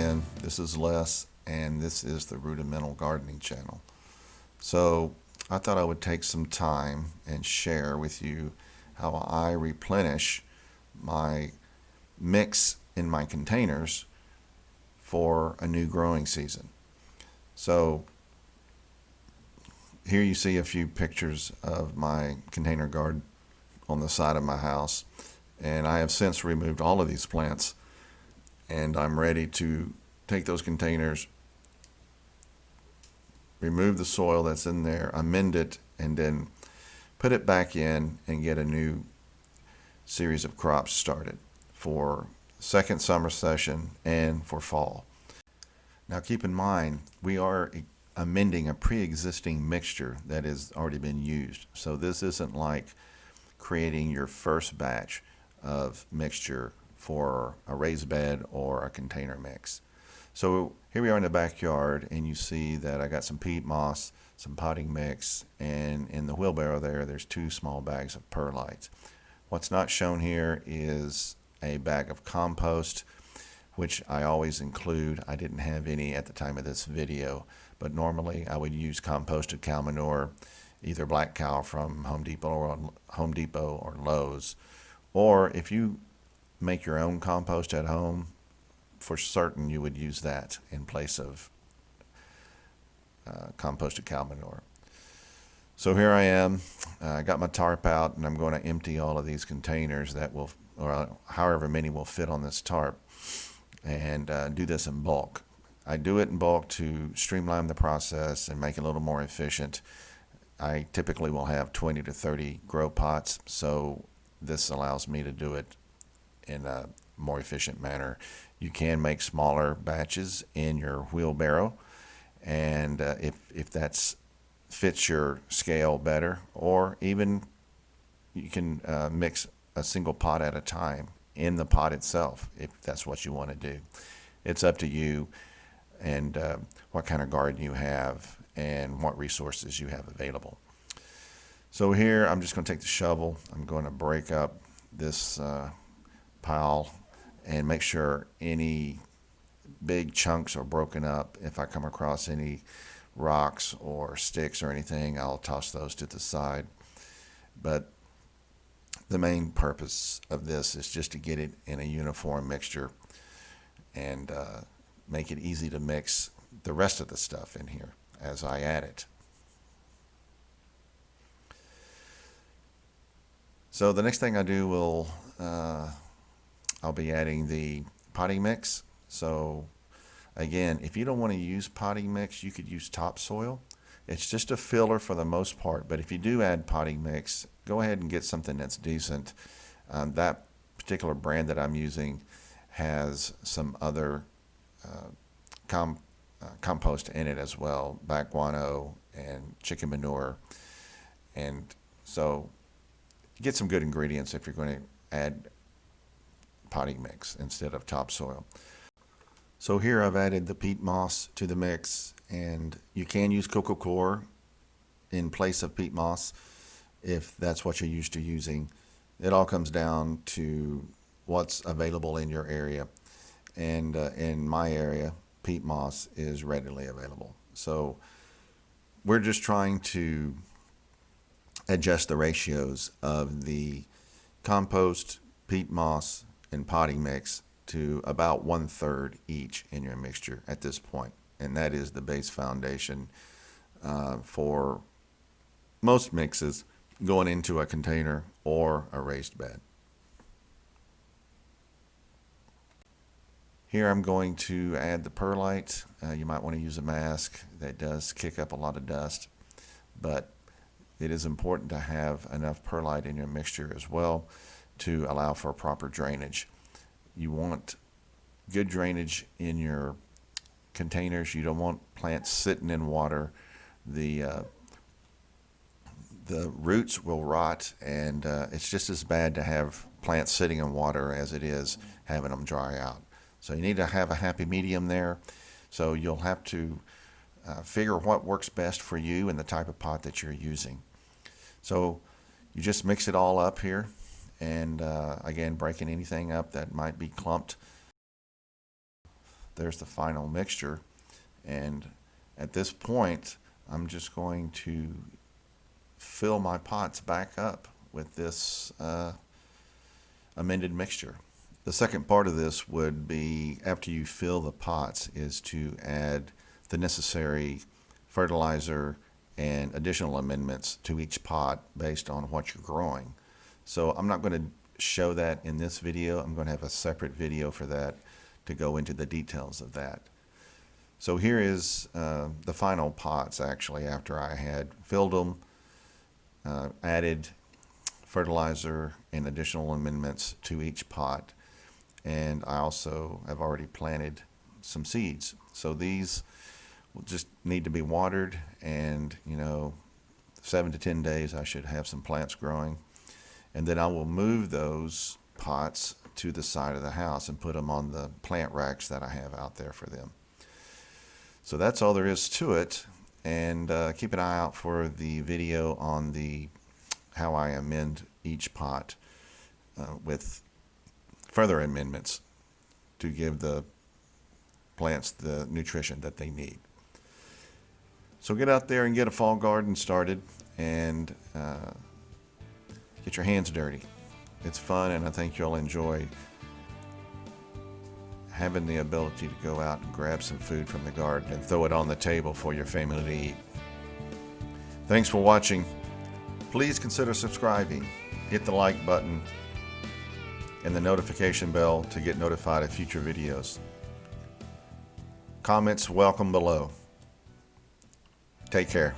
again. This is Les, and this is the Rudimental Gardening Channel. So I thought I would take some time and share with you how I replenish my mix in my containers for a new growing season. So here you see a few pictures of my container garden on the side of my house, and I have since removed all of these plants, and I'm ready to take those containers, remove the soil that's in there, amend it, and then put it back in and get a new series of crops started for second summer session and for fall. Now keep in mind, we are amending a pre-existing mixture that has already been used. So this isn't like creating your first batch of mixture for a raised bed or a container mix. So here we are in the backyard, and you see that I got some peat moss, some potting mix, and in the wheelbarrow there's 2 small bags of perlite. What's not shown here is a bag of compost, which I always include. I didn't have any at the time of this video, but normally I would use composted cow manure, either black cow from Home Depot or Lowe's, or if you make your own compost at home, for certain you would use that in place of composted cow manure. So here I am. I got my tarp out, and I'm going to empty all of these containers that will, or however many will fit on this tarp, and do this in bulk. I do it in bulk to streamline the process and make it a little more efficient. I typically will have 20 to 30 grow pots, so this allows me to do it in a more efficient manner. You can make smaller batches in your wheelbarrow, and if that's fits your scale better, or even you can mix a single pot at a time in the pot itself if that's what you want to do. It's up to you and what kind of garden you have and what resources you have available. So here I'm just going to take the shovel. I'm going to break up this pile and make sure any big chunks are broken up. If I come across any rocks or sticks or anything, I'll toss those to the side. But the main purpose of this is just to get it in a uniform mixture and make it easy to mix the rest of the stuff in here as I add it. So the next thing I do will I'll be adding the potting mix. So again, if you don't want to use potting mix, you could use topsoil. It's just a filler for the most part, but if you do add potting mix, go ahead and get something that's decent. That particular brand that I'm using has some other compost in it as well, back guano and chicken manure. And so get some good ingredients if you're going to add potting mix instead of topsoil. So here I've added the peat moss to the mix, and you can use coco coir in place of peat moss if that's what you're used to using. It all comes down to what's available in your area, and in my area, peat moss is readily available. So we're just trying to adjust the ratios of the compost, peat moss, and potting mix to about 1/3 each in your mixture at this point. And that is the base foundation for most mixes going into a container or a raised bed. Here I'm going to add the perlite. You might want to use a mask. That does kick up a lot of dust, but it is important to have enough perlite in your mixture as well to allow for proper drainage. You want good drainage in your containers. You don't want plants sitting in water. The roots will rot, and it's just as bad to have plants sitting in water as it is having them dry out. So you need to have a happy medium there. So you'll have to figure what works best for you and the type of pot that you're using. So you just mix it all up here, and again, breaking anything up that might be clumped. there's the final mixture. And at this point, I'm just going to fill my pots back up with this amended mixture. The second part of this would be, after you fill the pots, is to add the necessary fertilizer and additional amendments to each pot based on what you're growing. So I'm not going to show that in this video. I'm going to have a separate video for that to go into the details of that. So here is the final pots, actually, after I had filled them, added fertilizer and additional amendments to each pot. And I also have already planted some seeds. So these will just need to be watered, and 7 to 10 days I should have some plants growing. And then I will move those pots to the side of the house and put them on the plant racks that I have out there for them. So that's all there is to it. And keep an eye out for the video on how I amend each pot with further amendments to give the plants the nutrition that they need. So get out there and get a fall garden started, and get your hands dirty. It's fun, and I think you'll enjoy having the ability to go out and grab some food from the garden and throw it on the table for your family to eat. Thanks for watching. Please consider subscribing. Hit the like button and the notification bell to get notified of future videos. Comments welcome below. Take care.